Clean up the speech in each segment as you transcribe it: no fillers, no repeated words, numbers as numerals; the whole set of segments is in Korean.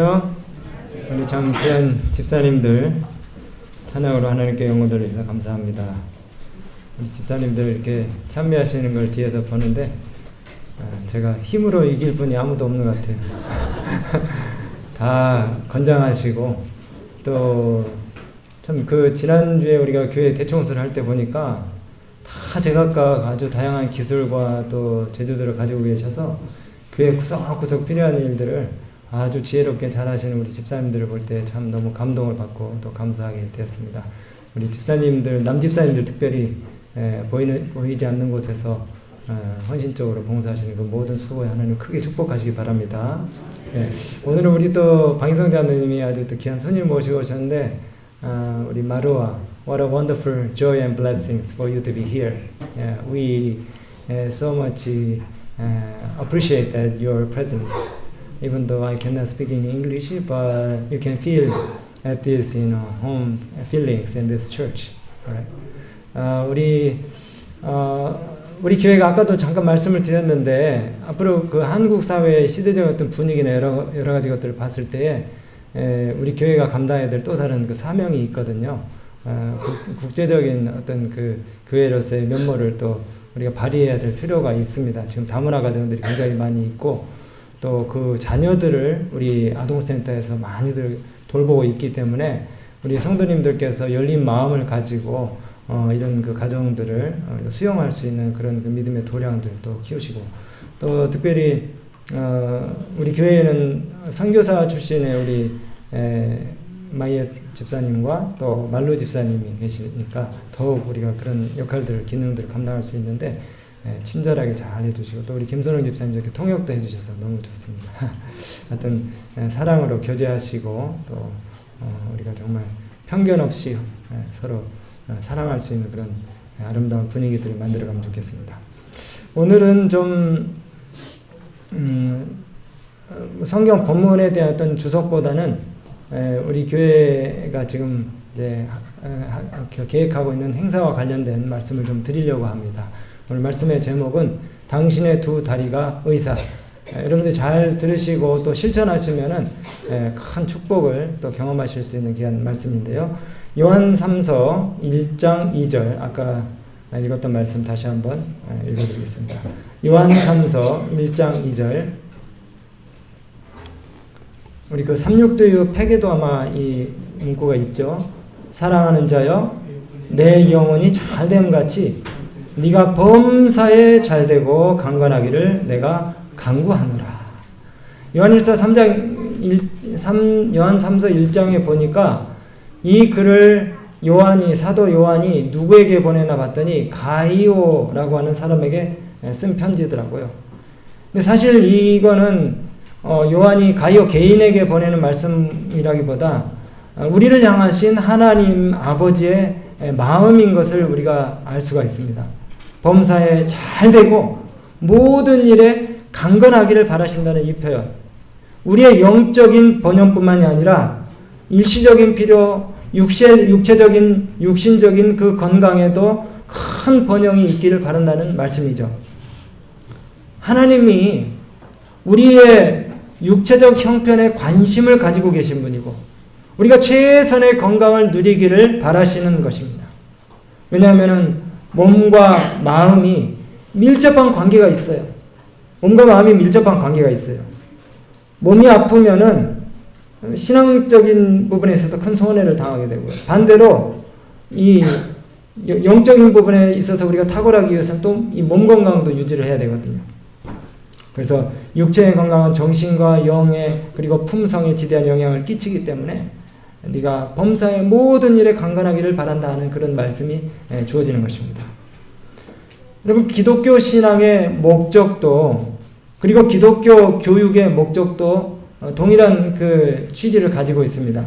우리 참 귀한 집사님들 찬양으로 하나님께 영광 돌려주셔서 감사합니다. 우리 집사님들 이렇게 참여하시는 걸 뒤에서 보는데 제가 힘으로 이길 분이 아무도 없는 것 같아요. 다 건장하시고 또 참 그 지난주에 우리가 교회 대청소를 할 때 보니까 다 제각각 아주 다양한 기술과 또 재주들을 가지고 계셔서 교회 구석구석 필요한 일들을 아주 지혜롭게 잘하시는 우리 집사님들을 볼 때 참 너무 감동을 받고 또 감사하게 되었습니다. 우리 집사님들, 남집사님들 특별히 보이지 않는 곳에서 헌신적으로 봉사하시는 그 모든 수고에 하나님 크게 축복하시기 바랍니다. 오늘은 우리 또 방성자님이 아주 또 귀한 손님 모시고 오셨는데 우리 마루아, what a wonderful joy and blessings for you to be here. We so much appreciate that your presence. Even though I cannot speak in English, but you can feel at this, home feelings in this church. Alright. 우리 교회가 아까도 잠깐 말씀을 드렸는데 앞으로 그 한국 사회의 시대적 어떤 분위기나 여러 가지 것들을 봤을 때에 우리 교회가 감당해야 될 또 다른 그 사명이 있거든요. 국제적인 어떤 그 교회로서의 면모를 또 우리가 발휘해야 될 필요가 있습니다. 지금 다문화 가정들이 굉장히 많이 있고 또 그 자녀들을 우리 아동센터에서 많이들 돌보고 있기 때문에 우리 성도님들께서 열린 마음을 가지고 이런 그 가정들을 수용할 수 있는 그런 그 믿음의 도량들 또 키우시고 또 특별히 우리 교회에는 선교사 출신의 우리 마이옖 집사님과 또 말루 집사님이 계시니까 더욱 우리가 그런 역할들, 기능들을 감당할 수 있는데 친절하게 잘 해주시고 또 우리 김선웅 집사님 이렇게 통역도 해주셔서 너무 좋습니다. 하여튼 사랑으로 교제하시고 또 우리가 정말 편견 없이 서로 사랑할 수 있는 그런 아름다운 분위기들을 만들어가면 좋겠습니다. 오늘은 좀 성경 본문에 대한 어떤 주석보다는 우리 교회가 지금 이제 계획하고 있는 행사와 관련된 말씀을 좀 드리려고 합니다. 오늘 말씀의 제목은 당신의 두 다리가 의사. 여러분들 잘 들으시고 또 실천하시면은 큰 축복을 또 경험하실 수 있는 귀한 말씀인데요. 요한 3서 1장 2절 아까 읽었던 말씀 다시 한번 읽어드리겠습니다. 요한 3서 1장 2절 우리 그 369 팩에도 아마 이 문구가 있죠. 사랑하는 자여 내 영혼이 잘됨같이 네가 범사에 잘되고 강건하기를 내가 간구하노라. 요한일서 3장 요한 3서 1장에 보니까 이 글을 사도 요한이 누구에게 보내나 봤더니 가이오라고 하는 사람에게 쓴 편지더라고요. 근데 사실 이거는 요한이 가이오 개인에게 보내는 말씀이라기보다 우리를 향하신 하나님 아버지의 마음인 것을 우리가 알 수가 있습니다. 범사에 잘되고 모든 일에 강건하기를 바라신다는 이 표현. 우리의 영적인 번영뿐만이 아니라 일시적인 필요, 육신적인 그 건강에도 큰 번영이 있기를 바란다는 말씀이죠. 하나님이 우리의 육체적 형편에 관심을 가지고 계신 분이고 우리가 최선의 건강을 누리기를 바라시는 것입니다. 왜냐하면 몸과 마음이 밀접한 관계가 있어요. 몸과 마음이 밀접한 관계가 있어요. 몸이 아프면은 신앙적인 부분에 있어서 큰 손해를 당하게 되고요. 반대로 이 영적인 부분에 있어서 우리가 탁월하기 위해서는 또 이 몸 건강도 유지를 해야 되거든요. 그래서 육체의 건강은 정신과 영의 그리고 품성에 지대한 영향을 끼치기 때문에 네가 범사의 모든 일에 강건하기를 바란다 하는 그런 말씀이 주어지는 것입니다. 여러분 기독교 신앙의 목적도 그리고 기독교 교육의 목적도 동일한 그 취지를 가지고 있습니다.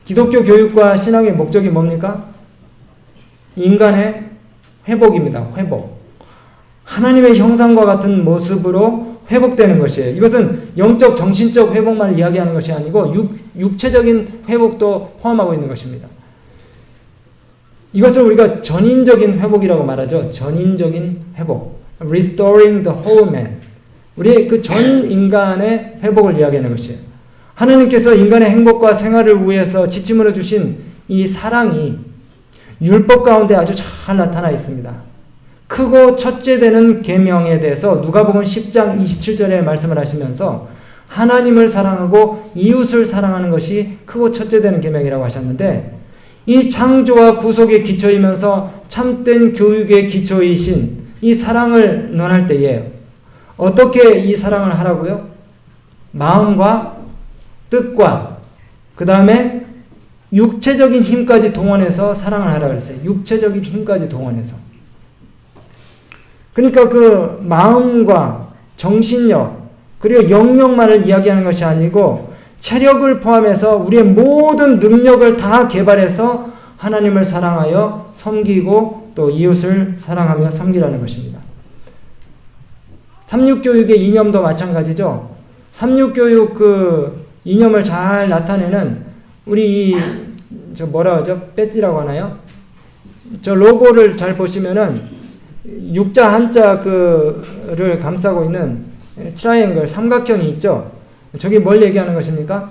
기독교 교육과 신앙의 목적이 뭡니까? 인간의 회복입니다. 회복. 하나님의 형상과 같은 모습으로 회복되는 것이에요. 이것은 영적, 정신적 회복만 이야기하는 것이 아니고 육체적인 회복도 포함하고 있는 것입니다. 이것을 우리가 전인적인 회복이라고 말하죠. 전인적인 회복. Restoring the whole man. 우리의 그 전 인간의 회복을 이야기하는 것이에요. 하나님께서 인간의 행복과 생활을 위해서 지침으로 주신 이 사랑이 율법 가운데 아주 잘 나타나 있습니다. 크고 첫째 되는 계명에 대해서 누가복음 10장 27절에 말씀을 하시면서 하나님을 사랑하고 이웃을 사랑하는 것이 크고 첫째 되는 계명이라고 하셨는데, 이 창조와 구속의 기초이면서 참된 교육의 기초이신 이 사랑을 논할 때에 어떻게 이 사랑을 하라고요? 마음과 뜻과 그 다음에 육체적인 힘까지 동원해서 사랑을 하라 그랬어요. 육체적인 힘까지 동원해서. 그러니까 그 마음과 정신력 그리고 영역만을 이야기하는 것이 아니고 체력을 포함해서 우리의 모든 능력을 다 개발해서 하나님을 사랑하여 섬기고 또 이웃을 사랑하며 섬기라는 것입니다. 삼육교육의 이념도 마찬가지죠. 삼육교육 그 이념을 잘 나타내는 우리 저 뭐라 하죠? 배지라고 하나요? 저 로고를 잘 보시면은 육자 한자 그를 감싸고 있는 트라이앵글 삼각형이 있죠. 저게 뭘 얘기하는 것입니까?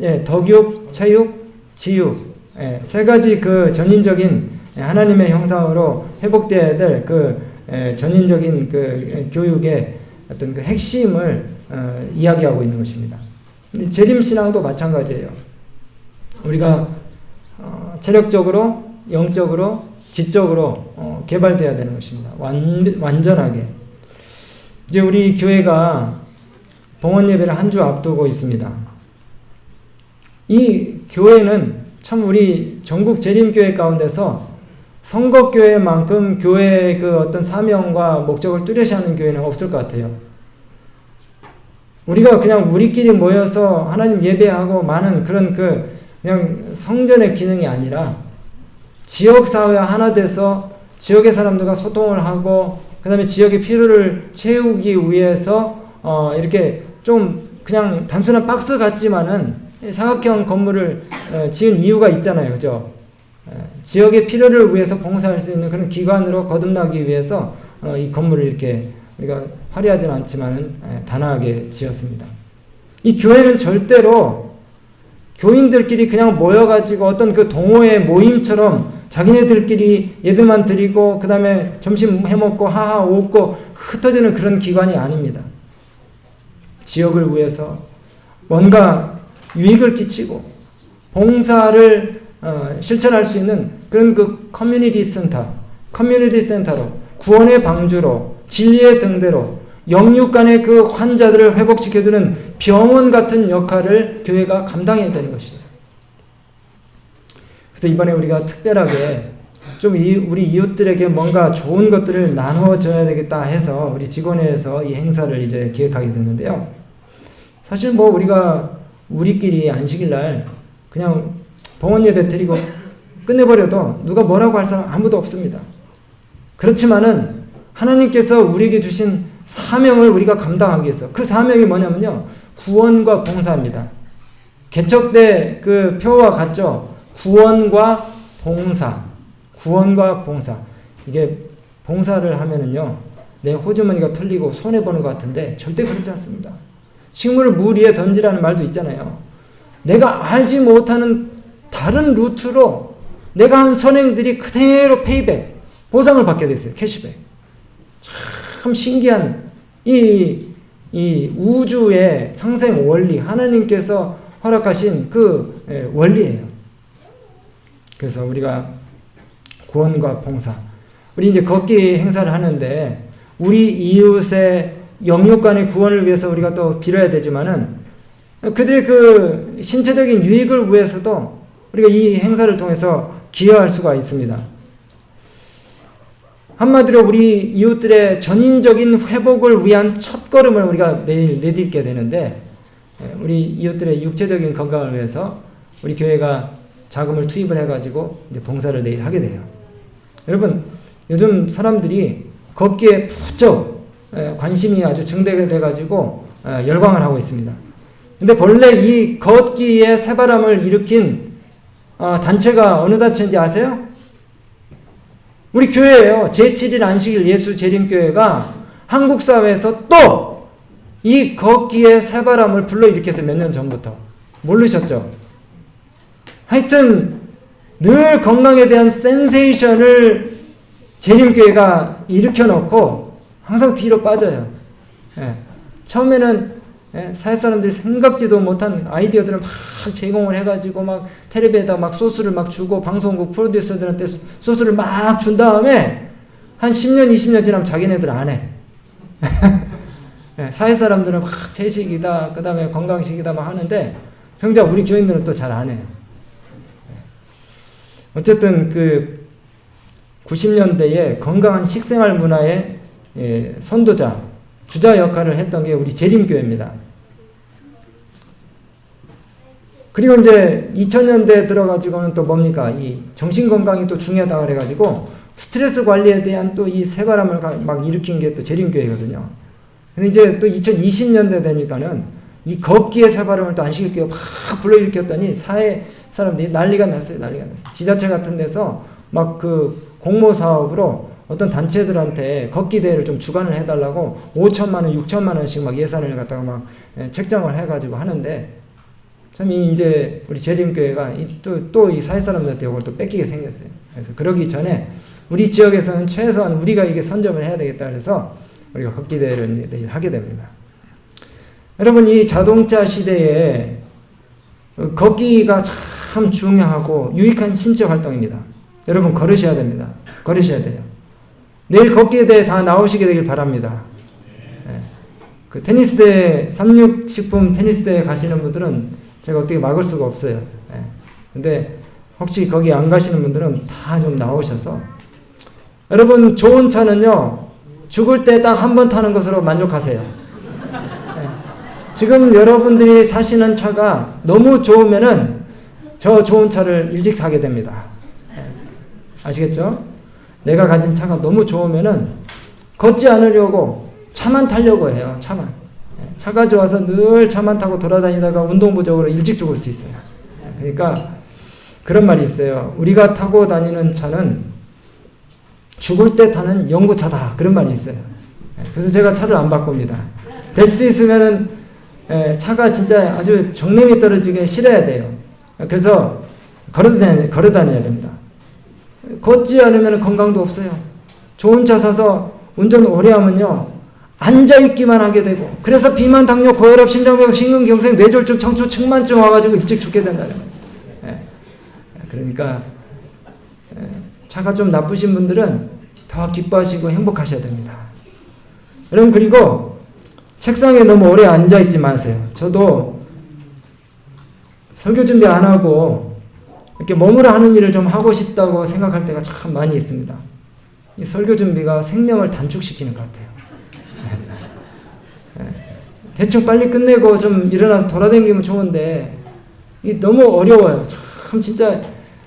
예, 덕육, 체육, 지육. 예, 세 가지 그 전인적인 하나님의 형상으로 회복되어야 될 그 전인적인 그 교육의 어떤 그 핵심을 이야기하고 있는 것입니다. 재림신앙도 마찬가지예요. 우리가 체력적으로, 영적으로, 지적으로 개발되어야 되는 것입니다. 완전하게. 이제 우리 교회가 봉헌 예배를 한 주 앞두고 있습니다. 이 교회는 참 우리 전국 재림교회 가운데서 선거교회만큼 교회의 그 어떤 사명과 목적을 뚜렷이 하는 교회는 없을 것 같아요. 우리가 그냥 우리끼리 모여서 하나님 예배하고 많은 그런 그냥 성전의 기능이 아니라 지역사회와 하나 돼서 지역의 사람들과 소통을 하고 그 다음에 지역의 필요를 채우기 위해서 이렇게 좀 그냥 단순한 박스 같지만은 사각형 건물을 지은 이유가 있잖아요. 그죠? 지역의 필요를 위해서 봉사할 수 있는 그런 기관으로 거듭나기 위해서 이 건물을 이렇게 우리가 화려하진 않지만은 단아하게 지었습니다. 이 교회는 절대로 교인들끼리 그냥 모여가지고 어떤 그 동호회 모임처럼 자기네들끼리 예배만 드리고 그 다음에 점심 해먹고 하하 웃고 흩어지는 그런 기관이 아닙니다. 지역을 위해서 뭔가 유익을 끼치고 봉사를 실천할 수 있는 그런 그 커뮤니티 센터로 구원의 방주로 진리의 등대로 영육 간의 그 환자들을 회복시켜주는 병원 같은 역할을 교회가 감당해야 되는 것이죠. 그래서 이번에 우리가 특별하게 좀 우리 이웃들에게 뭔가 좋은 것들을 나눠줘야 되겠다 해서 우리 직원회에서 이 행사를 이제 기획하게 됐는데요. 사실 뭐 우리가 우리끼리 안식일날 그냥 봉헌 예배 드리고 끝내버려도 누가 뭐라고 할 사람 아무도 없습니다. 그렇지만은 하나님께서 우리에게 주신 사명을 우리가 감당하기 위해서 그 사명이 뭐냐면요. 구원과 봉사입니다. 개척대 그 표와 같죠. 구원과 봉사. 이게 봉사를 하면은요. 내 호주머니가 털리고 손해보는 것 같은데 절대 그렇지 않습니다. 식물을 물 위에 던지라는 말도 있잖아요. 내가 알지 못하는 다른 루트로 내가 한 선행들이 그대로 페이백, 보상을 받게 됐어요. 캐시백. 참 신기한 이 우주의 상생 원리, 하나님께서 허락하신 그 원리예요. 그래서 우리가 구원과 봉사, 우리 이제 걷기 행사를 하는데 우리 이웃의 영육 간의 구원을 위해서 우리가 또 빌어야 되지만은 그들의 그 신체적인 유익을 위해서도 우리가 이 행사를 통해서 기여할 수가 있습니다. 한마디로 우리 이웃들의 전인적인 회복을 위한 첫걸음을 우리가 내딛게 되는데 우리 이웃들의 육체적인 건강을 위해서 우리 교회가 자금을 투입을 해가지고 이제 봉사를 내일 하게 돼요. 여러분, 요즘 사람들이 걷기에 부쩍 관심이 아주 증대가 돼가지고 열광을 하고 있습니다. 근데 본래 이 걷기에 새바람을 일으킨 단체가 어느 단체인지 아세요? 우리 교회예요. 제7일 안식일 예수 재림교회가 한국 사회에서 또 이 걷기의 새바람을 불러일으켰어요. 몇 년 전부터. 모르셨죠? 하여튼 늘 건강에 대한 센세이션을 재림교회가 일으켜놓고 항상 뒤로 빠져요. 처음에는 사회 사람들이 생각지도 못한 아이디어들을 막 제공을 해가지고 막 텔레비에다 막 소스를 막 주고 방송국 프로듀서들한테 소스를 막 준 다음에 한 10년, 20년 지나면 자기네들 안 해. 사회 사람들은 막 채식이다, 그 다음에 건강식이다 막 하는데 정작 우리 교인들은 또 잘 안 해요. 어쨌든 그 90년대에 건강한 식생활 문화의 선도자, 주자 역할을 했던 게 우리 재림교회입니다. 그리고 이제 2000년대에 들어가지고는 또 뭡니까? 이 정신건강이 또 중요하다 그래가지고 스트레스 관리에 대한 또 이 새바람을 막 일으킨 게 또 재림교회거든요. 근데 이제 또 2020년대 되니까는 이 걷기의 새바람을 또 안식일교회가 막 불러일으켰더니 사회 사람들이 난리가 났어요. 지자체 같은 데서 막 그 공모 사업으로 어떤 단체들한테 걷기 대회를 좀 주관을 해달라고 5천만 원, 6천만 원씩 막 예산을 갖다가 막 책정을 해가지고 하는데 참 이제 우리 재림교회가 또 이 사회 사람들한테 이걸 또 뺏기게 생겼어요. 그래서 그러기 전에 우리 지역에서는 최소한 우리가 이게 선점을 해야 되겠다 그래서 우리가 걷기 대회를 내일 하게 됩니다. 여러분 이 자동차 시대에 걷기가 참 중요하고 유익한 신체 활동입니다. 여러분 걸으셔야 됩니다. 걸으셔야 돼요. 내일 걷기에 대해 다 나오시게 되길 바랍니다. 그 테니스대회, 삼육식품 테니스대회 가시는 분들은 제가 어떻게 막을 수가 없어요. 근데 혹시 거기 안 가시는 분들은 다 좀 나오셔서 여러분 좋은 차는요 죽을 때 딱 한 번 타는 것으로 만족하세요. 지금 여러분들이 타시는 차가 너무 좋으면은 저 좋은 차를 일찍 사게 됩니다. 아시겠죠? 내가 가진 차가 너무 좋으면은 걷지 않으려고 차만 타려고 해요. 차만. 차가 좋아서 늘 차만 타고 돌아다니다가 운동 부족으로 일찍 죽을 수 있어요. 그러니까 그런 말이 있어요. 우리가 타고 다니는 차는 죽을 때 타는 연구차다. 그런 말이 있어요. 그래서 제가 차를 안 바꿉니다. 될 수 있으면은 차가 진짜 아주 정념이 떨어지게 실어야 돼요. 그래서 걸어 다녀야 됩니다. 걷지 않으면 건강도 없어요. 좋은 차 사서 운전 오래 하면요 앉아있기만 하게 되고 그래서 비만, 당뇨, 고혈압, 심장병, 심근경색, 뇌졸중, 청춘, 측만증 와가지고 일찍 죽게 된다는 거예요. 그러니까 차가 좀 나쁘신 분들은 더 기뻐하시고 행복하셔야 됩니다. 여러분 그리고 책상에 너무 오래 앉아있지 마세요. 저도 설교 준비 안 하고 이렇게 머무러 하는 일을 좀 하고 싶다고 생각할 때가 참 많이 있습니다. 이 설교 준비가 생명을 단축시키는 것 같아요. 대충 빨리 끝내고 좀 일어나서 돌아다니면 좋은데 이 너무 어려워요. 참 진짜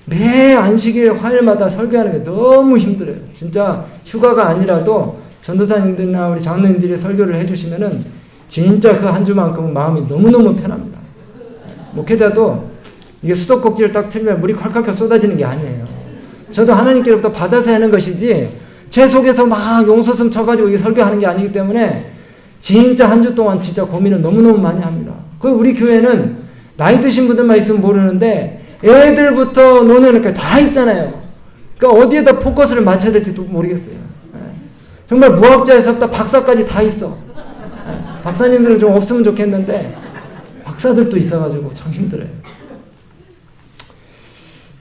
매 안식일 화요일마다 설교하는 게 너무 힘들어요. 진짜 휴가가 아니라도 전도사님들이나 우리 장로님들이 설교를 해주시면은 진짜 그 한 주만큼은 마음이 너무너무 편합니다. 목회자도 이게 수도꼭지를 딱 틀면 물이 콸콸콸 쏟아지는 게 아니에요. 저도 하나님께로부터 받아서 하는 것이지 제 속에서 막 용솟음 쳐가지고 이게 설교하는 게 아니기 때문에 진짜 한 주 동안 진짜 고민을 너무너무 많이 합니다. 그 우리 교회는 나이 드신 분들만 있으면 모르는데 애들부터 노년까지 다 있잖아요. 그러니까 어디에다 포커스를 맞춰야 될지도 모르겠어요. 정말 무학자에서부터 박사까지 다 있어. 박사님들은 좀 없으면 좋겠는데 박사들도 있어가지고 참 힘들어요.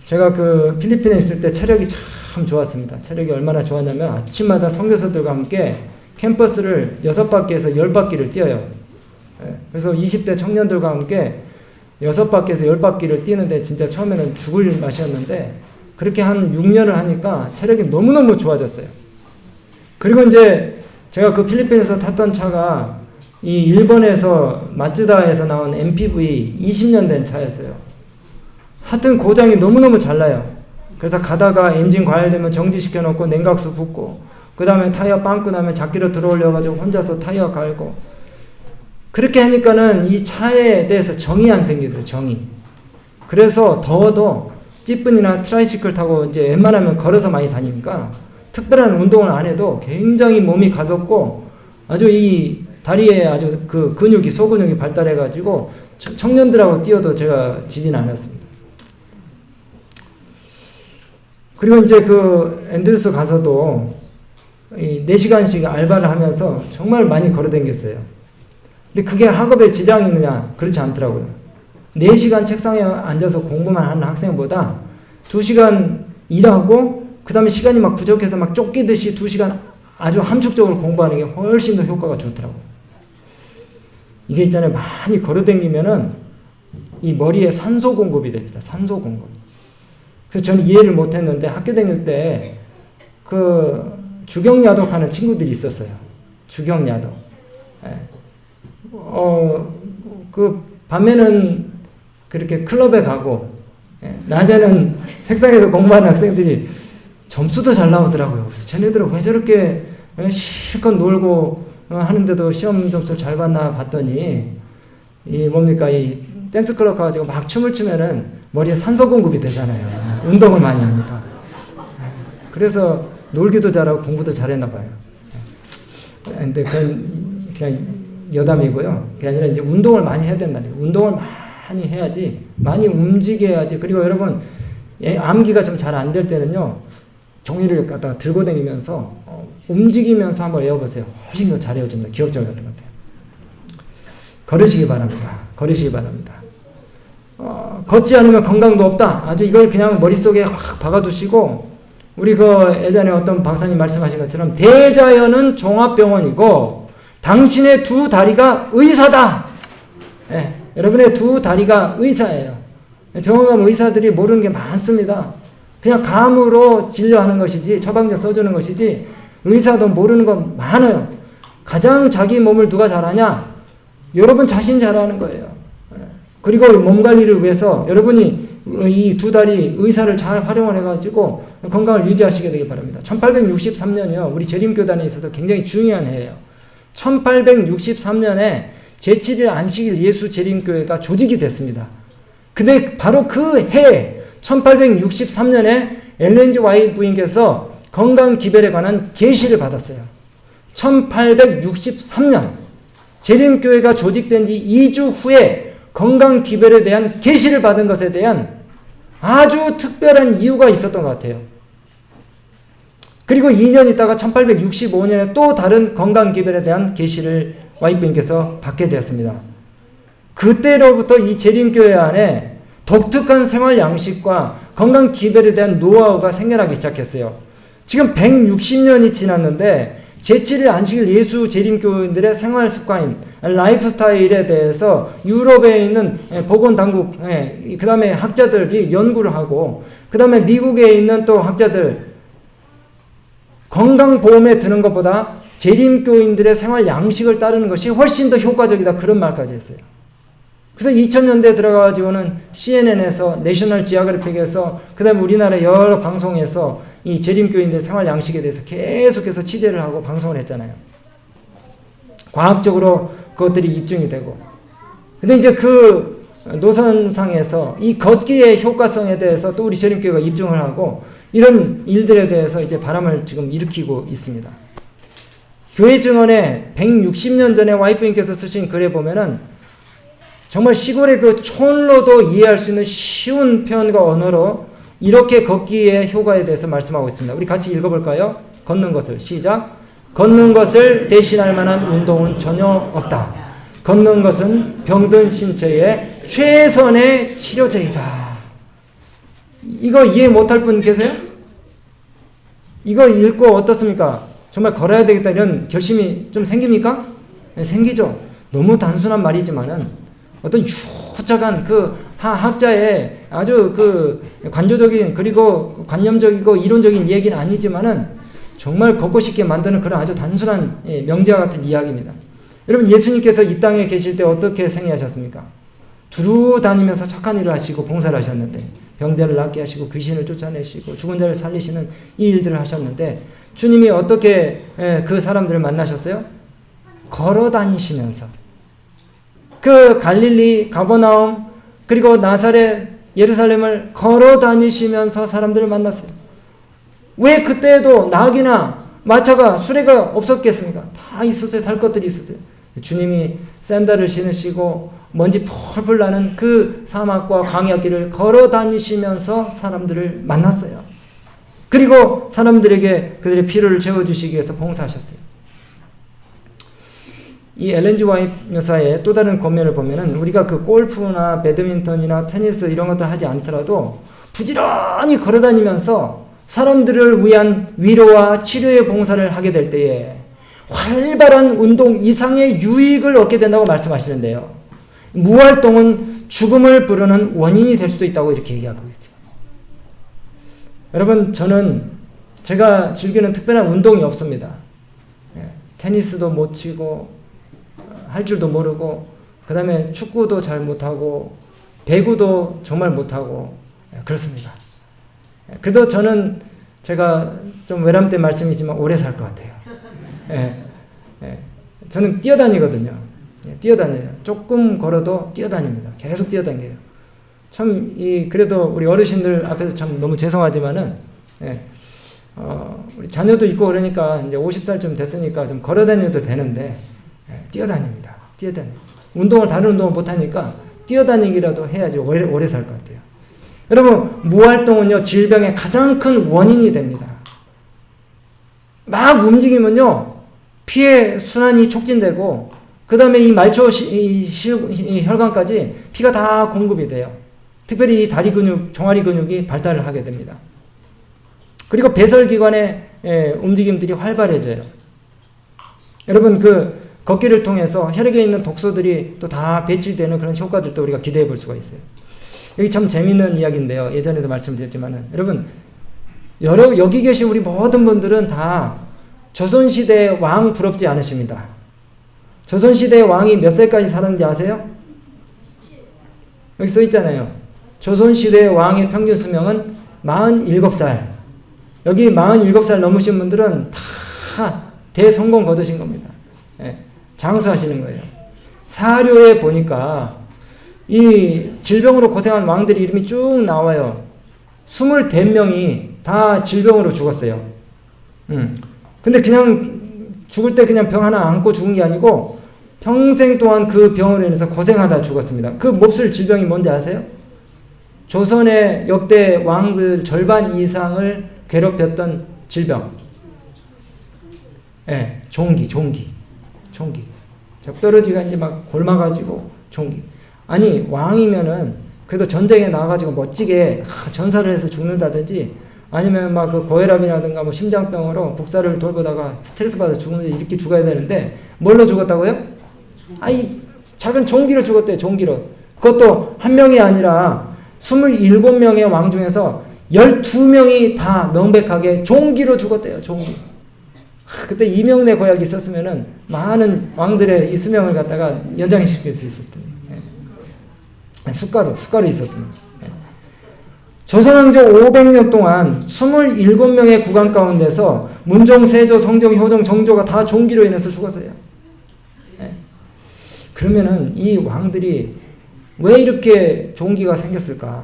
제가 그 필리핀에 있을 때 체력이 참 좋았습니다. 체력이 얼마나 좋았냐면 아침마다 선교사들과 함께 캠퍼스를 6바퀴에서 10바퀴를 뛰어요. 그래서 20대 청년들과 함께 6바퀴에서 10바퀴를 뛰는데 진짜 처음에는 죽을 맛이었는데 그렇게 한 6년을 하니까 체력이 너무너무 좋아졌어요. 그리고 이제 제가 그 필리핀에서 탔던 차가 이 일본에서 마츠다에서 나온 MPV 20년 된 차였어요. 하여튼 고장이 너무너무 잘 나요. 그래서 가다가 엔진 과열되면 정지시켜 놓고 냉각수 붓고 그 다음에 타이어 빵꾸 나면 작기로 들어올려가지고 혼자서 타이어 갈고 그렇게 하니까는 이 차에 대해서 정이 안 생기더라고요. 정이. 그래서 더워도 찌뿐이나 트라이시클 타고 이제 웬만하면 걸어서 많이 다니니까 특별한 운동을 안 해도 굉장히 몸이 가볍고 아주 이 다리에 아주 그 근육이, 소근육이 발달해가지고 청년들하고 뛰어도 제가 지지는 않았습니다. 그리고 이제 그 앤드루스 가서도 이 4시간씩 알바를 하면서 정말 많이 걸어 다녔어요. 근데 그게 학업에 지장이 있느냐? 그렇지 않더라고요. 4시간 책상에 앉아서 공부만 하는 학생보다 2시간 일하고 그 다음에 시간이 막 부족해서 막 쫓기듯이 2시간 아주 함축적으로 공부하는 게 훨씬 더 효과가 좋더라고요. 이게 있잖아요. 많이 걸어 다니면은 이 머리에 산소 공급이 됩니다. 산소 공급. 그래서 저는 이해를 못 했는데 학교 다닐 때 그 주경야독 하는 친구들이 있었어요. 주경야독. 예. 그 밤에는 그렇게 클럽에 가고, 예. 낮에는 책상에서 공부하는 학생들이 점수도 잘 나오더라고요. 그래서 쟤네들은 왜 저렇게 실컷 놀고 하는데도 시험 점수 잘 받나 봤더니, 이 댄스 클럽 가가지고 막 춤을 추면은 머리에 산소 공급이 되잖아요. 운동을 많이 하니까. 그래서 놀기도 잘하고 공부도 잘했나 봐요. 근데 그건 그냥 여담이고요. 그게 아니라 이제 운동을 많이 해야 된다는 거예요. 운동을 많이 해야지, 많이 움직여야지. 그리고 여러분, 암기가 좀 잘 안 될 때는요, 종이를 갖다가 들고 다니면서 움직이면서 한번 외워보세요. 훨씬 더 잘 외워집니다. 기억력이 같은 것 같아요. 걸으시기 바랍니다. 걸으시기 바랍니다. 걷지 않으면 건강도 없다. 아주 이걸 그냥 머릿속에 확 박아두시고, 우리 예전에 어떤 박사님 말씀하신 것처럼 대자연은 종합병원이고 당신의 두 다리가 의사다. 예, 여러분의 두 다리가 의사예요. 병원 가면 의사들이 모르는 게 많습니다. 그냥 감으로 진료하는 것이지, 처방전 써주는 것이지, 의사도 모르는 거 많아요. 가장 자기 몸을 누가 잘 아냐? 여러분 자신 잘 아는 거예요. 그리고 몸 관리를 위해서 여러분이 이 두 다리 의사를 잘 활용을 해가지고 건강을 유지하시게 되기 바랍니다. 1863년이요. 우리 재림교단에 있어서 굉장히 중요한 해예요. 1863년에 제7일 안식일 예수 재림교회가 조직이 됐습니다. 근데 바로 그 해 1863년에 엘렌 G 화이트 부인께서 건강 기별에 관한 계시를 받았어요. 1863년 재림교회가 조직된 지 2주 후에 건강 기별에 대한 계시를 받은 것에 대한 아주 특별한 이유가 있었던 것 같아요. 그리고 2년 있다가 1865년에 또 다른 건강 기별에 대한 계시를 화이트 부인께서 받게 되었습니다. 그때로부터 이 재림교회 안에 독특한 생활 양식과 건강 기별에 대한 노하우가 생겨나기 시작했어요. 지금 160년이 지났는데 제7일 안식일 예수 재림교인들의 생활 습관인 라이프 스타일에 대해서 유럽에 있는 보건당국, 그 다음에 학자들이 연구를 하고, 그 다음에 미국에 있는 또 학자들, 건강보험에 드는 것보다 재림교인들의 생활 양식을 따르는 것이 훨씬 더 효과적이다. 그런 말까지 했어요. 그래서 2000년대에 들어가가지고는 CNN에서, 내셔널 지오그래픽에서, 그 다음에 우리나라 여러 방송에서 이 재림교인들 생활 양식에 대해서 계속해서 취재를 하고 방송을 했잖아요. 과학적으로 그것들이 입증이 되고. 근데 이제 그 노선상에서 이 걷기의 효과성에 대해서 또 우리 재림교회가 입증을 하고 이런 일들에 대해서 이제 바람을 지금 일으키고 있습니다. 교회 증언에 160년 전에 와이프님께서 쓰신 글에 보면은 정말 시골의 그 촌로도 이해할 수 있는 쉬운 표현과 언어로 이렇게 걷기의 효과에 대해서 말씀하고 있습니다. 우리 같이 읽어볼까요? 걷는 것을. 시작. 걷는 것을 대신할 만한 운동은 전혀 없다. 걷는 것은 병든 신체의 최선의 치료제이다. 이거 이해 못할 분 계세요? 이거 읽고 어떻습니까? 정말 걸어야 되겠다 이런 결심이 좀 생깁니까? 네, 생기죠. 너무 단순한 말이지만은 어떤 유적한 그 학자의 아주 그 관조적인 그리고 관념적이고 이론적인 얘기는 아니지만은 정말 걷고 싶게 만드는 그런 아주 단순한 명제와 같은 이야기입니다. 여러분, 예수님께서 이 땅에 계실 때 어떻게 생애하셨습니까? 두루 다니면서 착한 일을 하시고 봉사를 하셨는데, 병자를 낫게 하시고 귀신을 쫓아내시고 죽은 자를 살리시는 이 일들을 하셨는데, 주님이 어떻게 그 사람들을 만나셨어요? 걸어 다니시면서. 그 갈릴리, 가버나움, 그리고 나사렛, 예루살렘을 걸어 다니시면서 사람들을 만났어요. 왜 그때에도 낙이나 마차가 수레가 없었겠습니까? 다 있었어요. 탈 것들이 있었어요. 주님이 샌들을 신으시고 먼지 풀풀 나는 그 사막과 광야길을 걸어 다니시면서 사람들을 만났어요. 그리고 사람들에게 그들의 필요를 채워주시기 위해서 봉사하셨어요. 이 엘렌 G 화이트 여사의 또 다른 권면을 보면은 우리가 그 골프나 배드민턴이나 테니스 이런 것들 하지 않더라도 부지런히 걸어 다니면서 사람들을 위한 위로와 치료의 봉사를 하게 될 때에 활발한 운동 이상의 유익을 얻게 된다고 말씀하시는데요. 무활동은 죽음을 부르는 원인이 될 수도 있다고 이렇게 얘기하고 있어요. 여러분, 저는 제가 즐기는 특별한 운동이 없습니다. 테니스도 못 치고 할 줄도 모르고 그 다음에 축구도 잘 못하고 배구도 정말 못하고 그렇습니다. 그래도 저는 제가 좀 외람된 말씀이지만 오래 살 것 같아요. 저는 뛰어다니거든요. 뛰어다녀요. 조금 걸어도 뛰어다닙니다. 계속 뛰어다녀요. 참, 그래도 우리 어르신들 앞에서 참 너무 죄송하지만은, 우리 자녀도 있고 그러니까 이제 50살쯤 됐으니까 좀 걸어 다녀도 되는데, 뛰어다닙니다. 운동을, 다른 운동을 못하니까 뛰어다니기라도 해야지 오래 살 것 같아요. 여러분, 무활동은요, 질병의 가장 큰 원인이 됩니다. 막 움직이면요, 피의 순환이 촉진되고, 그 다음에 이 말초 이 혈관까지 피가 다 공급이 돼요. 특별히 이 다리 근육, 종아리 근육이 발달을 하게 됩니다. 그리고 배설기관의 움직임들이 활발해져요. 여러분, 그 걷기를 통해서 혈액에 있는 독소들이 또 다 배출되는 그런 효과들도 우리가 기대해 볼 수가 있어요. 여기 참 재미있는 이야기인데요. 예전에도 말씀드렸지만은, 여러분, 여기 계신 우리 모든 분들은 다 조선시대의 왕 부럽지 않으십니다. 조선시대의 왕이 몇 살까지 살았는지 아세요? 여기 써 있잖아요. 조선시대의 왕의 평균 수명은 47살. 여기 47살 넘으신 분들은 다 대성공 거두신 겁니다. 장수하시는 거예요. 사료에 보니까 이 질병으로 고생한 왕들의 이름이 쭉 나와요. 25명이 다 질병으로 죽었어요. 근데 그냥 죽을 때 그냥 병 하나 안고 죽은 게 아니고 평생 동안 그 병으로 인해서 고생하다 죽었습니다. 그 몹쓸 질병이 뭔지 아세요? 조선의 역대 왕들 절반 이상을 괴롭혔던 질병. 종기. 적벼러지가 이제 막 골마가지고 종기. 아니, 왕이면은 그래도 전쟁에 나가가지고 멋지게 전사를 해서 죽는다든지 아니면 막 그 고혈압이라든가 뭐 심장병으로 국사를 돌보다가 스트레스 받아서 죽는데 이렇게 죽어야 되는데 뭘로 죽었다고요? 작은 종기로 죽었대요. 종기로. 그것도 한 명이 아니라 27명의 왕 중에서 12명이 다 명백하게 종기로 죽었대요. 종기. 그때 이명래 고약이 있었으면은 많은 왕들의 이 수명을 갖다가 연장시킬 수 있었을 텐데. 숟가루 있었던. 조선왕조 500년 동안 27명의 국왕 가운데서 문종, 세조, 성종, 효종, 정조가 다 종기로 인해서 죽었어요. 그러면은 이 왕들이 왜 이렇게 종기가 생겼을까?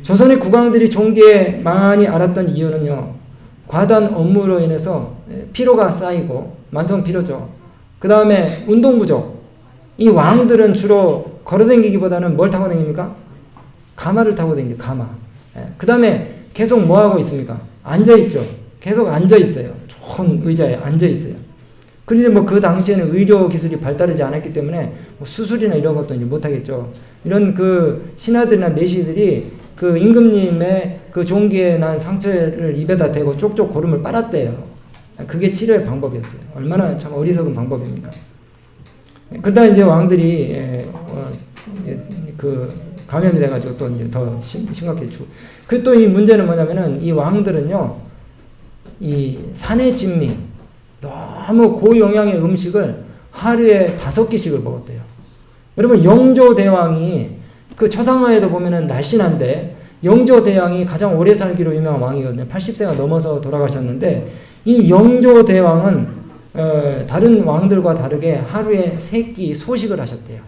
조선의 국왕들이 종기에 많이 앓았던 이유는요, 과도한 업무로 인해서 피로가 쌓이고, 만성 피로죠. 그 다음에 운동 부족. 이 왕들은 주로 걸어다니기보다는 뭘 타고 다닙니까? 가마를 타고 다니죠, 가마. 그 다음에 계속 뭐 하고 있습니까? 앉아있죠. 계속 앉아있어요. 좋은 의자에 앉아있어요. 그런데 뭐 그 당시에는 의료 기술이 발달하지 않았기 때문에 뭐 수술이나 이런 것도 이제 못하겠죠. 이런 그 신하들이나 내시들이 그 임금님의 그 종기에 난 상처를 입에다 대고 쪽쪽 고름을 빨았대요. 그게 치료의 방법이었어요. 얼마나 참 어리석은 방법입니까? 그러다 이제 왕들이 감염이 돼가지고 또 이제 더 심각해지고. 그리고 또 이 문제는 뭐냐면은 이 왕들은요, 이 산의 진미, 너무 고영양의 음식을 하루에 5끼씩을 먹었대요. 여러분, 영조대왕이 그 초상화에도 보면은 날씬한데, 영조대왕이 가장 오래 살기로 유명한 왕이거든요. 80세가 넘어서 돌아가셨는데, 이 영조대왕은 다른 왕들과 다르게 하루에 3끼 소식을 하셨대요.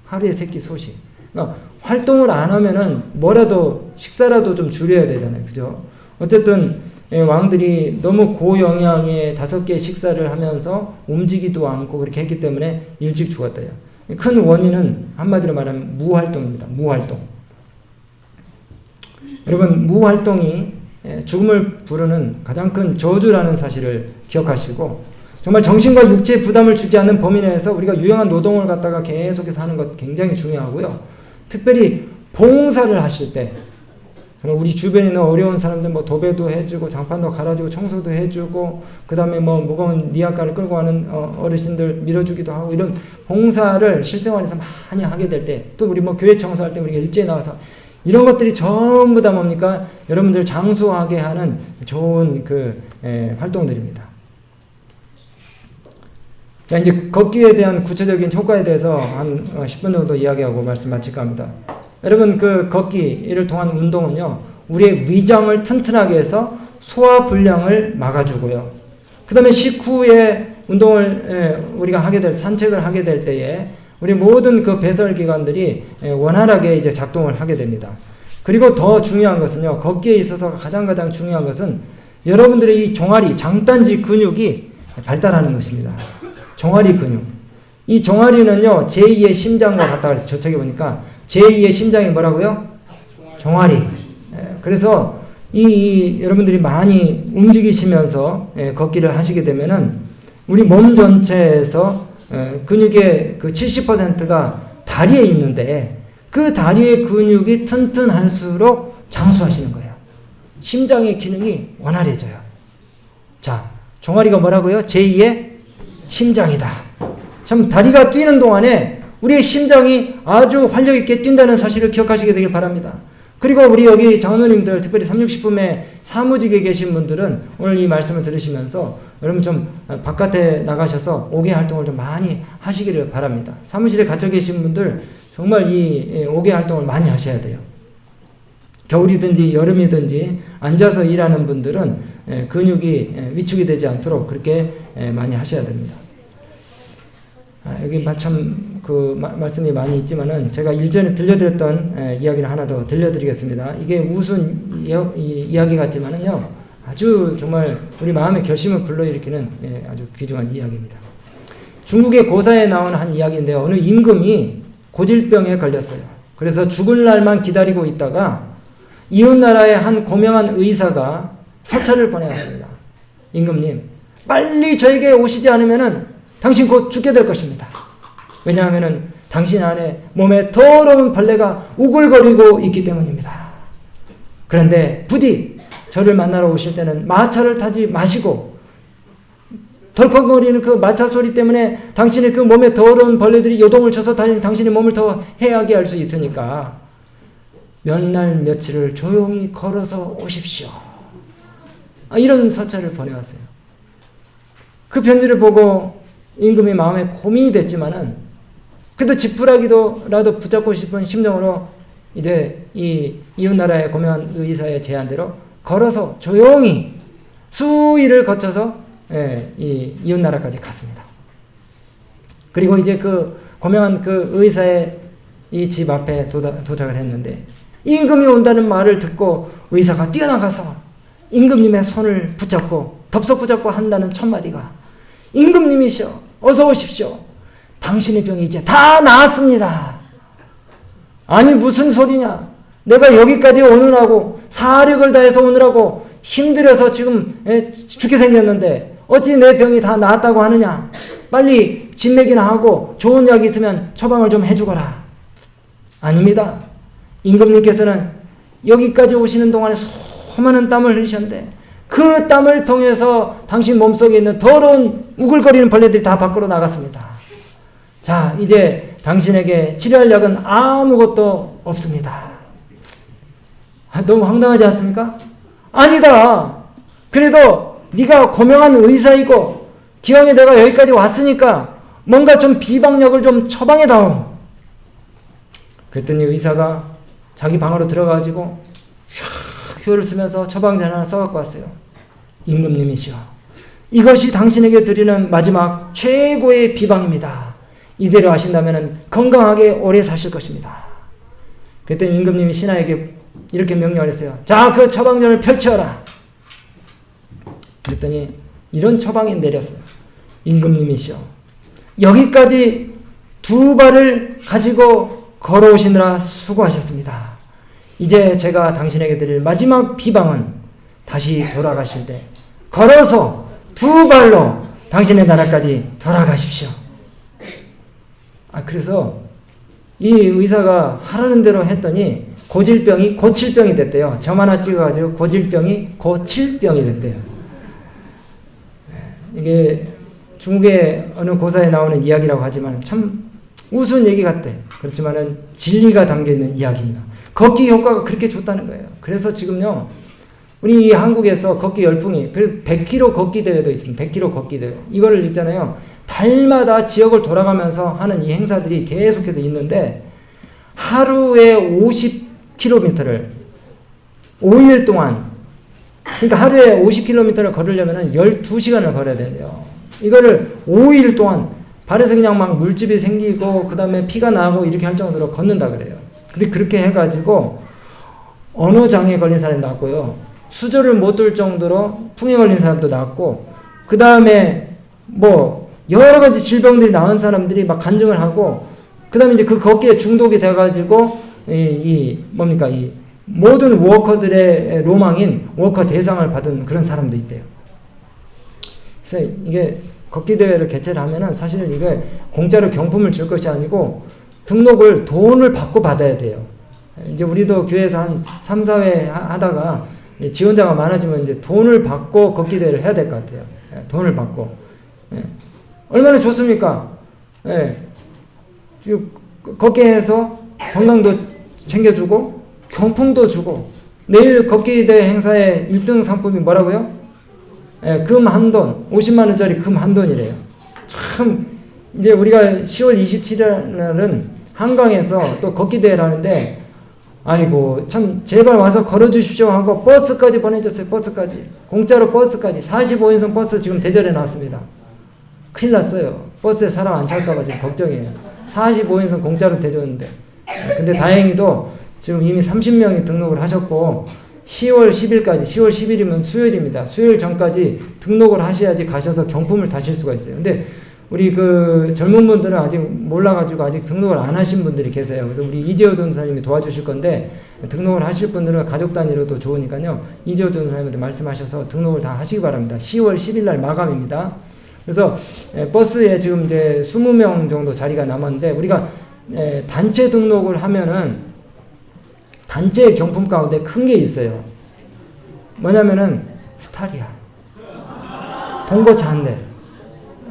하루에 3끼 소식. 그러니까 활동을 안 하면은 뭐라도 식사라도 좀 줄여야 되잖아요. 그죠? 어쨌든 왕들이 너무 고영양의 5개 식사를 하면서 움직이도 않고 그렇게 했기 때문에 일찍 죽었대요. 큰 원인은 한마디로 말하면 무활동입니다. 무활동. 여러분, 무활동이 죽음을 부르는 가장 큰 저주라는 사실을 기억하시고, 정말 정신과 육체에 부담을 주지 않는 범위 내에서 우리가 유용한 노동을 갖다가 계속해서 하는 것 굉장히 중요하고요. 특별히 봉사를 하실 때, 우리 주변에 있는 어려운 사람들 뭐 도배도 해주고 장판도 갈아주고 청소도 해주고 그 다음에 뭐 무거운 리아카를 끌고 가는 어르신들 밀어주기도 하고, 이런 봉사를 실생활에서 많이 하게 될 때, 또 우리 뭐 교회 청소할 때 우리가 일제에 나와서 이런 것들이 전부 다 뭡니까? 여러분들 장수하게 하는 좋은 활동들입니다. 자, 이제 걷기에 대한 구체적인 효과에 대해서 한 10분 정도 이야기하고 말씀 마칠까 합니다. 여러분, 그 걷기를 통한 운동은요, 우리의 위장을 튼튼하게 해서 소화불량을 막아주고요. 그 다음에 식후에 운동을 우리가 산책을 하게 될 때에 우리 모든 그 배설기관들이 원활하게 이제 작동을 하게 됩니다. 그리고 더 중요한 것은요, 걷기에 있어서 가장 중요한 것은 여러분들의 이 종아리, 장단지 근육이 발달하는 것입니다. 종아리 근육. 이 종아리는요, 제2의 심장과 같다고 해서 저쪽에 보니까 제2의 심장이 뭐라고요? 종아리. 그래서 여러분들이 많이 움직이시면서 걷기를 하시게 되면은 우리 몸 전체에서 근육의 그 70%가 다리에 있는데, 그 다리의 근육이 튼튼할수록 장수하시는 거예요. 심장의 기능이 원활해져요. 자, 종아리가 뭐라고요? 제2의 심장이다. 참, 다리가 뛰는 동안에 우리의 심장이 아주 활력 있게 뛴다는 사실을 기억하시게 되길 바랍니다. 그리고 우리 여기 장로님들, 특별히 360품에 사무직에 계신 분들은 오늘 이 말씀을 들으시면서 여러분 좀 바깥에 나가셔서 5개 활동을 좀 많이 하시기를 바랍니다. 사무실에 갇혀 계신 분들 정말 이 5개 활동을 많이 하셔야 돼요. 겨울이든지 여름이든지 앉아서 일하는 분들은 근육이 위축이 되지 않도록 그렇게 많이 하셔야 됩니다. 여기 참 말씀이 많이 있지만은 제가 일전에 들려드렸던 이야기를 하나 더 들려드리겠습니다. 이게 무슨 이야기 같지만은요, 아주 정말 우리 마음의 결심을 불러일으키는 아주 귀중한 이야기입니다. 중국의 고사에 나온 한 이야기인데요. 어느 임금이 고질병에 걸렸어요. 그래서 죽을 날만 기다리고 있다가 이웃나라의 한 고명한 의사가 서찰을 보내왔습니다. 임금님, 빨리 저에게 오시지 않으면은 당신 곧 죽게 될 것입니다. 왜냐하면은 당신 안에 몸에 더러운 벌레가 우글거리고 있기 때문입니다. 그런데 부디 저를 만나러 오실 때는 마차를 타지 마시고, 덜컹거리는 그 마차 소리 때문에 당신의 그 몸에 더러운 벌레들이 요동을 쳐서 당신의 몸을 더 해하게 할 수 있으니까 몇 날 며칠을 조용히 걸어서 오십시오. 이런 서찰을 보내왔어요. 그 편지를 보고 임금이 마음에 고민이 됐지만은 그래도 지푸라기라도 붙잡고 싶은 심정으로 이제 이 이웃나라의 고명한 의사의 제안대로 걸어서 조용히 수일을 거쳐서 이 이웃나라까지 갔습니다. 그리고 이제 그 고명한 그 의사의 이 집 앞에 도착을 했는데, 임금이 온다는 말을 듣고 의사가 뛰어나가서 임금님의 손을 붙잡고 덥석 붙잡고 한다는 첫 마디가, 임금님이시여, 어서 오십시오. 당신의 병이 이제 다 나았습니다. 아니, 무슨 소리냐? 내가 여기까지 오느라고, 사력을 다해서 오느라고 힘들어서 지금 죽게 생겼는데 어찌 내 병이 다 나았다고 하느냐? 빨리 진맥이나 하고 좋은 약이 있으면 처방을 좀 해주거라. 아닙니다. 임금님께서는 여기까지 오시는 동안에 수많은 땀을 흘리셨는데 그 땀을 통해서 당신 몸속에 있는 더러운 우글거리는 벌레들이 다 밖으로 나갔습니다. 자, 이제 당신에게 치료할 약은 아무것도 없습니다. 너무 황당하지 않습니까? 아니다. 그래도 네가 고명한 의사이고 기왕에 내가 여기까지 왔으니까 뭔가 좀 비방약을 좀 처방해다오. 그랬더니 의사가 자기 방으로 들어가가지고 휴를 쓰면서 처방전 하나 써갖고 왔어요. 임금님이시여, 이것이 당신에게 드리는 마지막 최고의 비방입니다. 이대로 하신다면 건강하게 오래 사실 것입니다. 그랬더니 임금님이 신하에게 이렇게 명령을 했어요. 자, 그 처방전을 펼쳐라. 그랬더니 이런 처방이 내렸어요. 임금님이시여, 여기까지 2발을 가지고 걸어오시느라 수고하셨습니다. 이제 제가 당신에게 드릴 마지막 비방은 다시 돌아가실 때 걸어서 2발로 당신의 나라까지 돌아가십시오. 그래서 이 의사가 하라는 대로 했더니 고질병이 고칠병이 됐대요. 점 하나 찍어가지고 고질병이 고칠병이 됐대요. 이게 중국의 어느 고사에 나오는 이야기라고 하지만 참 우스운 얘기 같대. 그렇지만은 진리가 담겨있는 이야기입니다. 걷기 효과가 그렇게 좋다는 거예요. 그래서 지금요, 우리 한국에서 걷기 열풍이, 그래서 100km 걷기 대회도 있습니다. 100km 걷기 대회. 이거를 있잖아요. 달마다 지역을 돌아가면서 하는 이 행사들이 계속해서 있는데, 하루에 50km를 5일 동안, 그러니까 하루에 50km를 걸으려면 12시간을 걸어야 된대요. 이거를 5일 동안 발에서 그냥 막 물집이 생기고 그 다음에 피가 나고 이렇게 할 정도로 걷는다 그래요. 근데 그렇게 해가지고 언어장애 걸린 사람이 나왔고요. 수저를 못 들 정도로 풍에 걸린 사람도 나왔고, 그 다음에 뭐 여러 가지 질병들이 나은 사람들이 막 간증을 하고, 그 다음에 이제 그 걷기에 중독이 돼가지고 이 모든 워커들의 로망인 워커 대상을 받은 그런 사람도 있대요. 그래서 이게 걷기 대회를 개최를 하면은 사실 이게 공짜로 경품을 줄 것이 아니고 등록을 돈을 받고 받아야 돼요. 이제 우리도 교회에서 한 3, 4회 하다가 지원자가 많아지면 이제 돈을 받고 걷기 대회를 해야 될 것 같아요. 돈을 받고. 얼마나 좋습니까? 걷게 해서 건강도 챙겨주고 경품도 주고, 내일 걷기 대회 행사의 1등 상품이 뭐라고요? 금 한 돈, 50만 원짜리 금 한 돈이래요. 참, 이제 우리가 10월 27일 날은 한강에서 또 걷기 대회를 하는데, 아이고, 참, 제발 와서 걸어주십시오 하고 버스까지 보내줬어요. 버스까지. 공짜로 버스까지. 45인승 버스 지금 대절해 놨습니다. 큰일 났어요. 버스에 사람 안 찰까봐 지금 걱정이에요. 45인승 공짜로 대줬는데. 근데 다행히도 지금 이미 30명이 등록을 하셨고, 10월 10일까지, 10월 10일이면 수요일입니다. 수요일 전까지 등록을 하셔야지 가셔서 경품을 타실 수가 있어요. 근데 우리 그 젊은 분들은 아직 몰라가지고 아직 등록을 안 하신 분들이 계세요. 그래서 우리 이재호 전사님이 도와주실 건데, 등록을 하실 분들은 가족 단위로도 좋으니까요. 이재호 전사님한테 말씀하셔서 등록을 다 하시기 바랍니다. 10월 10일 날 마감입니다. 그래서 버스에 지금 이제 20명 정도 자리가 남았는데, 우리가 단체 등록을 하면은 단체 경품 가운데 큰 게 있어요. 뭐냐면은 스타리아, 봉고차 한 대.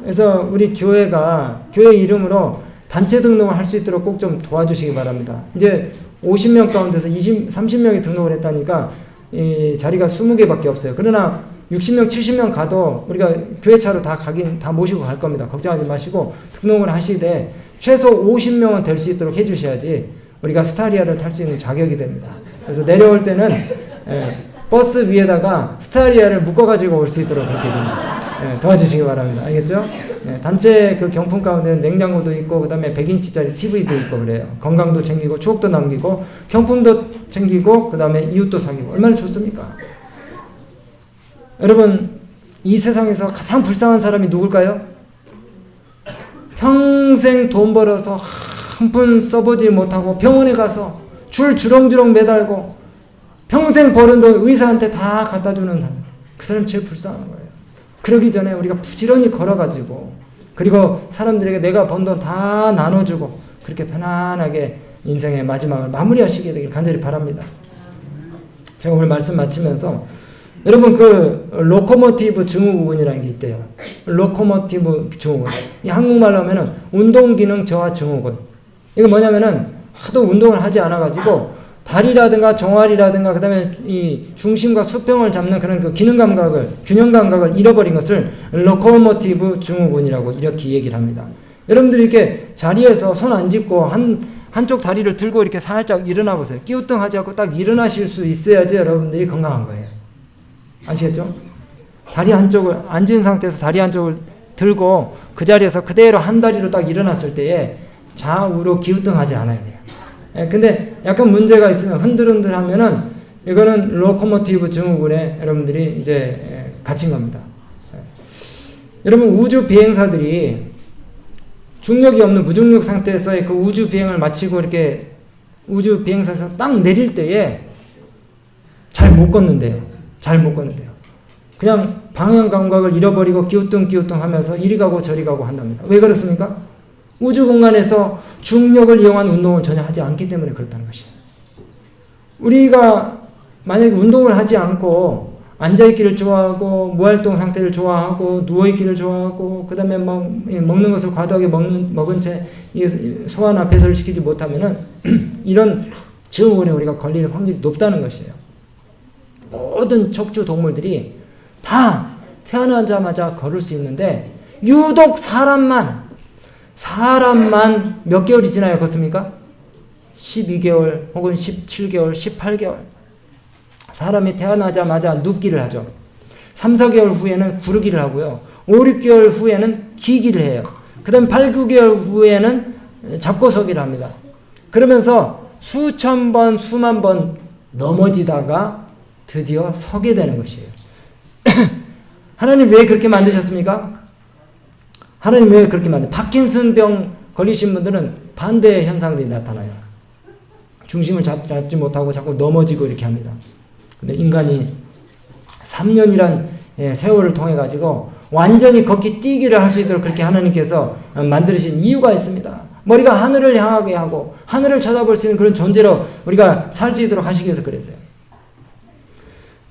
그래서 우리 교회가 교회 이름으로 단체 등록을 할 수 있도록 꼭 좀 도와주시기 바랍니다. 이제 50명 가운데서 30명이 등록을 했다니까 이 자리가 20개밖에 없어요. 그러나 60명, 70명 가도 우리가 교회차로 다 모시고 갈 겁니다. 걱정하지 마시고 등록을 하시되 최소 50명은 될 수 있도록 해주셔야지 우리가 스타리아를 탈 수 있는 자격이 됩니다. 그래서 내려올 때는 버스 위에다가 스타리아를 묶어가지고 올 수 있도록 그렇게 됩니다. 도와주시기 바랍니다. 알겠죠? 단체 그 경품 가운데는 냉장고도 있고, 그 다음에 100인치짜리 TV도 있고 그래요. 건강도 챙기고, 추억도 남기고, 경품도 챙기고, 그 다음에 이웃도 사귀고. 얼마나 좋습니까? 여러분, 이 세상에서 가장 불쌍한 사람이 누굴까요? 평생 돈 벌어서 한 푼 써보지 못하고 병원에 가서 줄 주렁주렁 매달고 평생 버는 돈 의사한테 다 갖다 주는 사람. 그 사람 제일 불쌍한 거예요. 그러기 전에 우리가 부지런히 걸어가지고, 그리고 사람들에게 내가 번 돈 다 나눠주고, 그렇게 편안하게 인생의 마지막을 마무리하시게 되길 간절히 바랍니다. 제가 오늘 말씀 마치면서, 여러분 그 로코모티브 증후군이라는 게 있대요. 로코모티브 증후군. 이 한국말로 하면은 운동기능 저하 증후군. 이거 뭐냐면은 하도 운동을 하지 않아가지고 다리라든가 종아리라든가 그 다음에 이 중심과 수평을 잡는 그런 그 균형 감각을 잃어버린 것을 로코모티브 증후군이라고 이렇게 얘기를 합니다. 여러분들이 이렇게 자리에서 손 안 짚고 한쪽 다리를 들고 이렇게 살짝 일어나 보세요. 끼우뚱하지 않고 딱 일어나실 수 있어야지 여러분들이 건강한 거예요. 아시겠죠? 다리 한쪽을, 앉은 상태에서 다리 한쪽을 들고 그 자리에서 그대로 한 다리로 딱 일어났을 때에 좌우로 기우뚱하지 않아야 돼요. 근데 약간 문제가 있으면 흔들흔들 하면은 이거는 로코모티브 증후군에 여러분들이 이제 갇힌 겁니다. 여러분, 우주 비행사들이 중력이 없는 무중력 상태에서의 그 우주 비행을 마치고 이렇게 우주 비행선에서 딱 내릴 때에 잘 못 걷는데요. 잘 못 걷는데요. 그냥 방향 감각을 잃어버리고 기우뚱기우뚱 하면서 이리 가고 저리 가고 한답니다. 왜 그렇습니까? 우주 공간에서 중력을 이용한 운동을 전혀 하지 않기 때문에 그렇다는 것이에요. 우리가 만약에 운동을 하지 않고 앉아있기를 좋아하고 무활동 상태를 좋아하고 누워있기를 좋아하고 그 다음에 먹는 것을 과도하게 먹은 채 소화나 배설을 시키지 못하면은 이런 증후군에 우리가 걸릴 확률이 높다는 것이에요. 모든 척추 동물들이 다 태어나자마자 걸을 수 있는데 유독 사람만 몇 개월이 지나야 걷습니까? 12개월 혹은 17개월, 18개월. 사람이 태어나자마자 눕기를 하죠. 3, 4개월 후에는 구르기를 하고요. 5, 6개월 후에는 기기를 해요. 그 다음 8, 9개월 후에는 잡고 서기를 합니다. 그러면서 수천 번, 수만 번 넘어지다가 드디어 서게 되는 것이에요. 하나님 왜 그렇게 만드셨습니까? 하나님 왜 그렇게 파킨슨병 걸리신 분들은 반대의 현상들이 나타나요. 중심을 잡지 못하고 자꾸 넘어지고 이렇게 합니다. 근데 인간이 3년이란 세월을 통해 가지고 완전히 걷기 뛰기를 할 수 있도록 그렇게 하나님께서 만드신 이유가 있습니다. 머리가 하늘을 향하게 하고 하늘을 쳐다볼 수 있는 그런 존재로 우리가 살 수 있도록 하시기 위해서 그랬어요.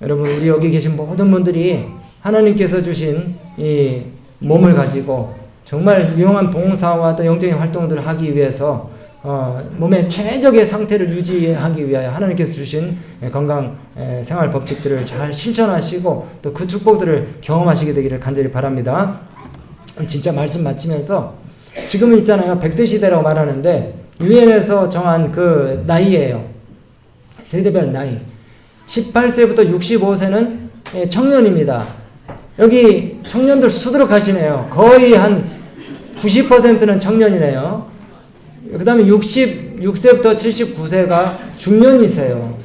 여러분, 우리 여기 계신 모든 분들이 하나님께서 주신 이 몸을 가지고 정말 유용한 봉사와 또 영적인 활동들을 하기 위해서 몸의 최적의 상태를 유지하기 위하여 하나님께서 주신 건강 생활 법칙들을 잘 실천하시고 또 그 축복들을 경험하시게 되기를 간절히 바랍니다. 진짜 말씀 마치면서 지금은 있잖아요. 100세 시대라고 말하는데 유엔에서 정한 그 나이예요. 세대별 나이. 18세부터 65세는 청년입니다. 여기 청년들 수두룩하시네요. 거의 한 90%는 청년이네요. 그 다음에 66세부터 79세가 중년이세요.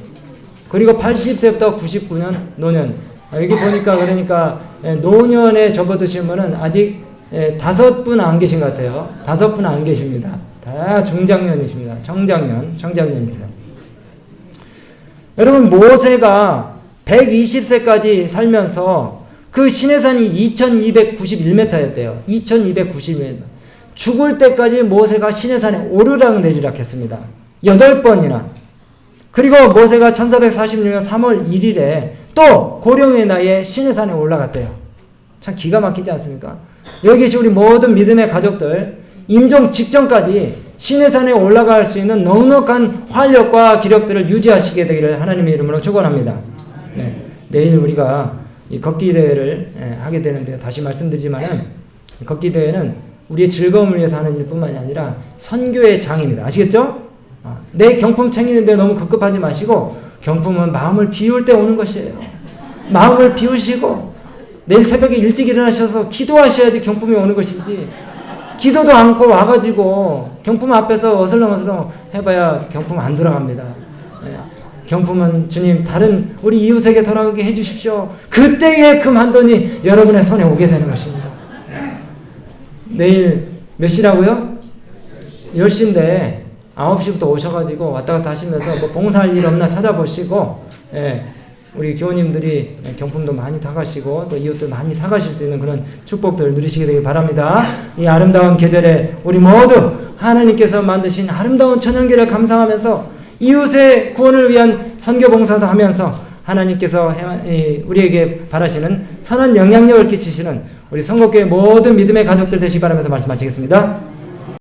그리고 80세부터 99년 노년. 여기 보니까 그러니까 노년에 접어드신 분은 아직 5분 안 계신 것 같아요. 5분 안 계십니다. 다 중장년이십니다. 청장년이세요. 여러분, 모세가 120세까지 살면서 그 시내산이 2291m였대요. 2291m. 죽을 때까지 모세가 시내산에 오르락 내리락 했습니다. 8번이나. 그리고 모세가 1446년 3월 1일에 또 고령의 나이에 시내산에 올라갔대요. 참 기가 막히지 않습니까? 여기 계신 우리 모든 믿음의 가족들, 임종 직전까지 시내산에 올라갈 수 있는 넉넉한 활력과 기력들을 유지하시게 되기를 하나님의 이름으로 축원합니다. 네, 내일 우리가 이 걷기 대회를 하게 되는데 다시 말씀드리지만은 걷기 대회는 우리의 즐거움을 위해서 하는 일뿐만이 아니라 선교의 장입니다. 아시겠죠? 내 경품 챙기는데 너무 급급하지 마시고 경품은 마음을 비울 때 오는 것이에요. 마음을 비우시고 내일 새벽에 일찍 일어나셔서 기도하셔야지 경품이 오는 것이지, 기도도 않고 와가지고 경품 앞에서 어슬렁어슬렁 해봐야 경품 안 돌아갑니다. 경품은 주님 다른 우리 이웃에게 돌아가게 해주십시오. 그때에 금 한 돈이 여러분의 손에 오게 되는 것입니다. 내일 몇 시라고요? 10시인데 9시부터 오셔가지고 왔다 갔다 하시면서 뭐 봉사할 일 없나 찾아보시고, 우리 교우님들이 경품도 많이 타가시고 또 이웃들 많이 사가실 수 있는 그런 축복들을 누리시게 되길 바랍니다. 이 아름다운 계절에 우리 모두 하나님께서 만드신 아름다운 천연계를 감상하면서 이웃의 구원을 위한 선교봉사도 하면서 하나님께서 우리에게 바라시는 선한 영향력을 끼치시는 우리 성곡교회 모든 믿음의 가족들 되시기 바라면서 말씀 마치겠습니다.